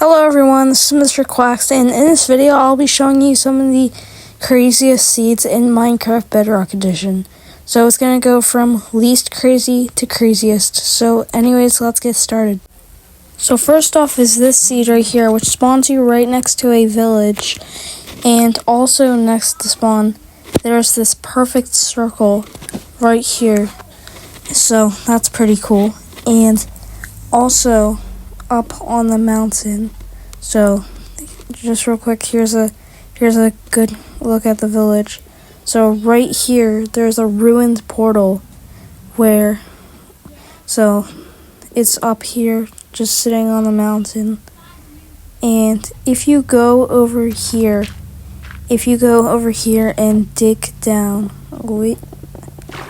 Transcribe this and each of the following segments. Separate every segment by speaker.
Speaker 1: Hello everyone, this is Mr. Quax, and in this video I'll be showing you some of the craziest seeds in Minecraft Bedrock Edition. So it's going to go from least crazy to craziest. So anyways, let's get started. So first off is this seed right here, which spawns you right next to a village. And also next to spawn, there's this perfect circle right here. So that's pretty cool. And also up on the mountain. So just real quick, here's a good look at the village. So right here there's a ruined portal so it's up here just sitting on the mountain. And if you go over here and dig down,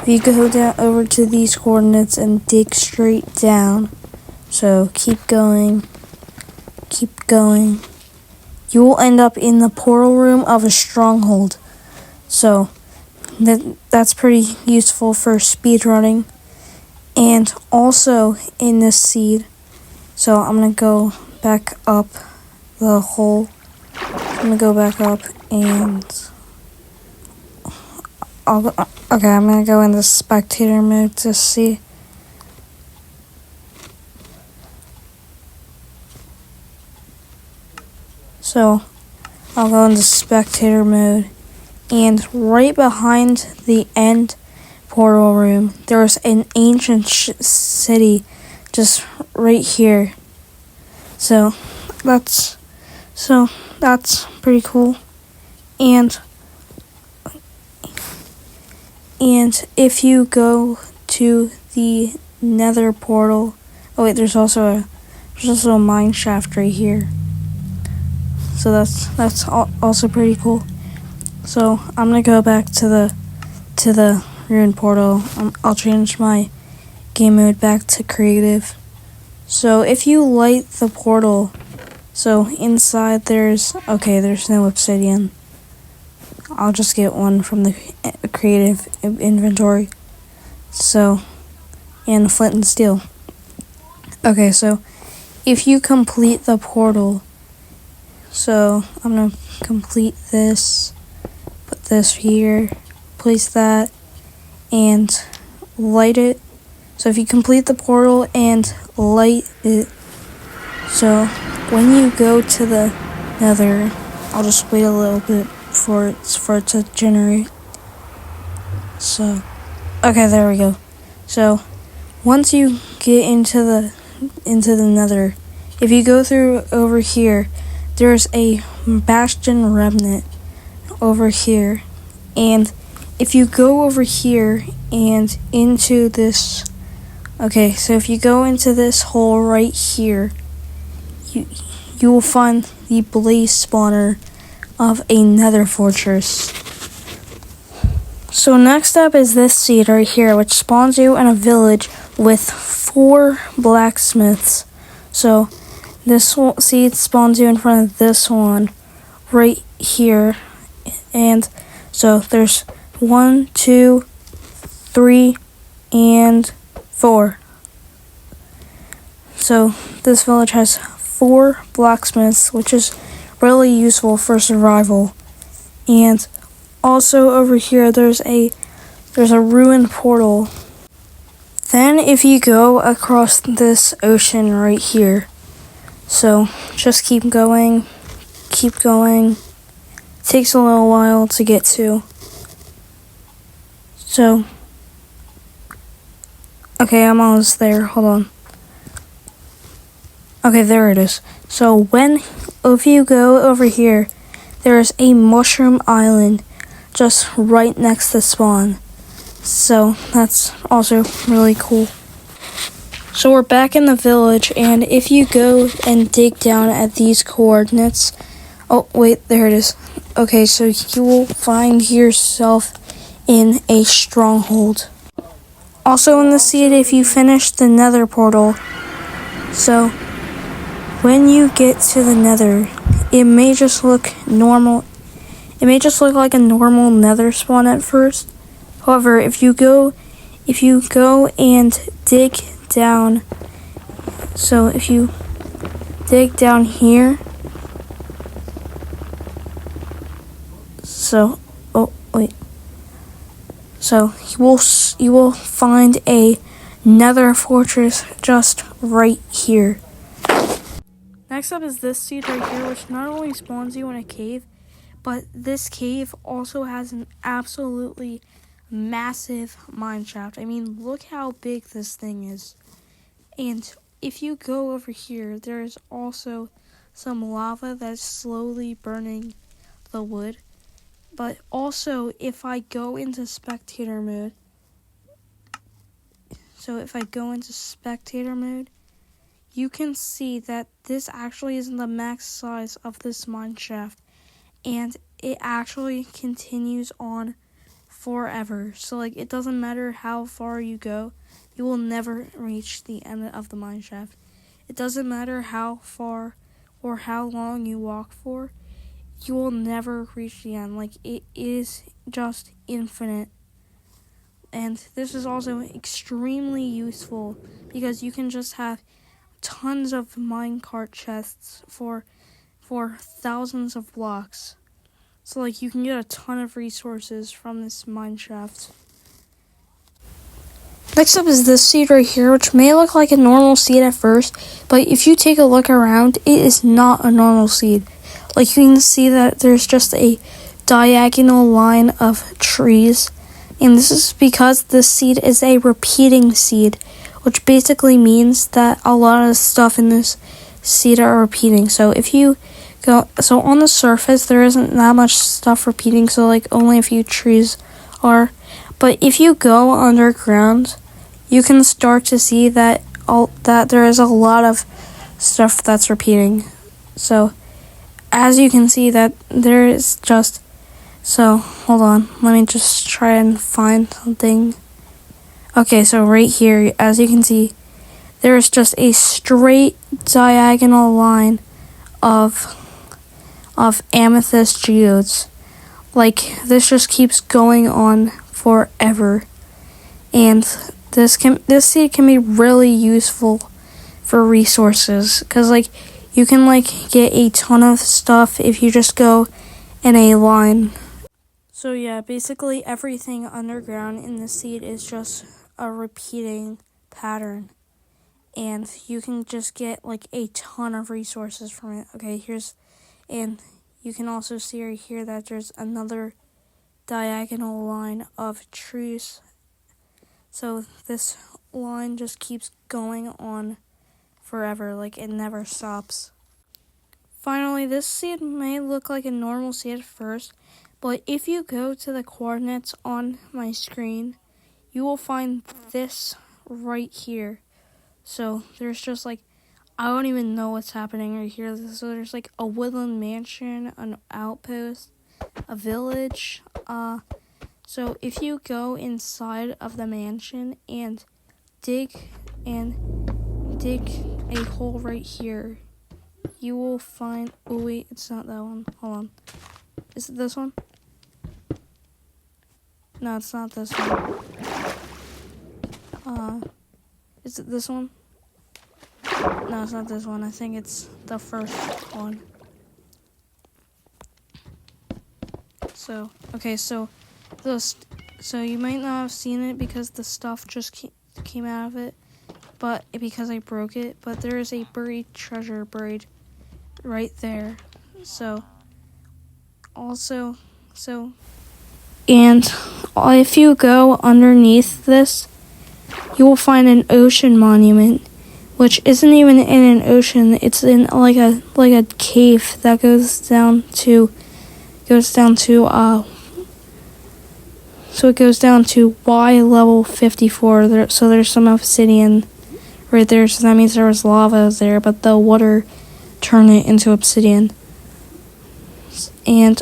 Speaker 1: if you go down over to these coordinates and dig straight down, so keep going, you will end up in the portal room of a stronghold. So that's pretty useful for speedrunning. And also in this seed, so I'm going to go back up the hole. I'm going to go back up and I'm going to go into spectator mode to see. So I'll go into spectator mode, and right behind the end portal room there's an ancient city just right here. So that's pretty cool. And if you go to the nether portal, there's also a mine shaft right here. So that's also pretty cool. So I'm gonna go back to the ruined portal. I'll change my game mode back to creative. So if you light the portal, so inside there's no obsidian. I'll just get one from the creative inventory. So, and flint and steel. Okay, so if you complete the portal, so I'm going to complete this, put this here, place that, and light it. So if you complete the portal and light it, so when you go to the nether, I'll just wait a little bit for it to generate. So, okay, there we go. So once you get into the nether, if you go through over here, there's a bastion remnant over here. And if you go over here and into this, so if you go into this hole right here, you will find the blaze spawner of a nether fortress. So next up is this seed right here, which spawns you in a village with 4 blacksmiths. So this seed spawns you in front of this one right here. And so there's 1, 2, 3, and 4. So this village has 4 blacksmiths, which is really useful for survival. And also over here there's a ruined portal. Then if you go across this ocean right here, so just keep going. Takes a little while to get to. So, okay, I'm almost there. Hold on. Okay, there it is. So if you go over here, there's a mushroom island just right next to spawn. So that's also really cool. So we're back in the village, and if you go and dig down at these coordinates, there it is. Okay, so you will find yourself in a stronghold. Also in the seed, if you finish the nether portal, so when you get to the nether, it may just look normal. It may just look like a normal nether spawn at first. However, if you go and dig down, so if you dig down here. So, oh wait. So you will find a nether fortress just right here. Next up is this seed right here, which not only spawns you in a cave, but this cave also has an absolutely massive mine shaft. I mean, look how big this thing is. And if you go over here, there is also some lava that's slowly burning the wood. But also, if I go into spectator mode, you can see that this actually isn't the max size of this mine shaft, and it actually continues on forever. So like, it doesn't matter how far you go, you will never reach the end of the mine shaft. It doesn't matter how far or how long you walk for, you will never reach the end. Like, it is just infinite. And this is also extremely useful because you can just have tons of minecart chests for thousands of blocks. So like, you can get a ton of resources from this mine shaft. Next up is this seed right here, which may look like a normal seed at first, but if you take a look around, it is not a normal seed. Like, you can see that there's just a diagonal line of trees, and this is because this seed is a repeating seed, which basically means that a lot of the stuff in this seed are repeating. So if you go, so on the surface there isn't that much stuff repeating, so like only a few trees are, but if you go underground, you can start to see that there is a lot of stuff that's repeating. So as you can see that there is just, so hold on, let me just try and find something. Okay, so right here, as you can see, there is just a straight diagonal line of amethyst geodes. Like, this just keeps going on forever. And this seed can be really useful for resources, because like, you can like get a ton of stuff if you just go in a line. So yeah, basically everything underground in the seed is just a repeating pattern, and you can just get like a ton of resources from it. Okay, and you can also see right here that there's another diagonal line of trees. So this line just keeps going on forever, like it never stops. Finally, this seed may look like a normal seed at first, but if you go to the coordinates on my screen, you will find this right here. So there's just like, I don't even know what's happening right here. So there's like a woodland mansion, an outpost, a village. So if you go inside of the mansion and dig a hole right here, you will find, oh wait, it's not that one. Hold on. Is it this one? No, it's not this one. Is it this one? No, it's not this one. I think it's the first one. So, okay, so you might not have seen it because the stuff just came out of it, but because I broke it. But there is a buried treasure buried right there. And if you go underneath this, you will find an ocean monument, which isn't even in an ocean. It's in like a cave that goes down to Y level 54. So there's some obsidian right there. So that means there was lava there, but the water turned it into obsidian. And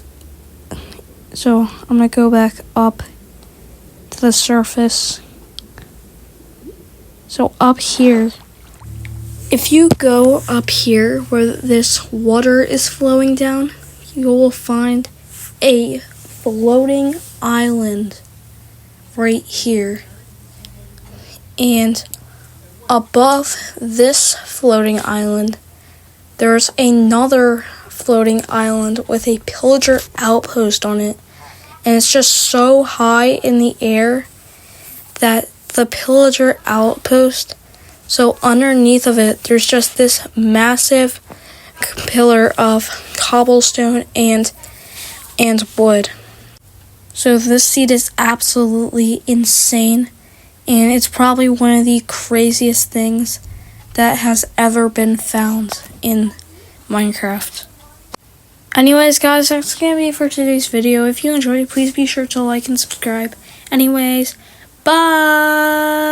Speaker 1: so I'm gonna go back up to the surface. So up here, if you go up here where this water is flowing down, you will find a floating island right here. And above this floating island, there's another floating island with a pillager outpost on it. And it's just so high in the air that the pillager outpost, so underneath of it, there's just this massive pillar of cobblestone and wood. So this seed is absolutely insane, and it's probably one of the craziest things that has ever been found in Minecraft. Anyways, guys, that's gonna be it for today's video. If you enjoyed it, please be sure to like and subscribe. Anyways, bye!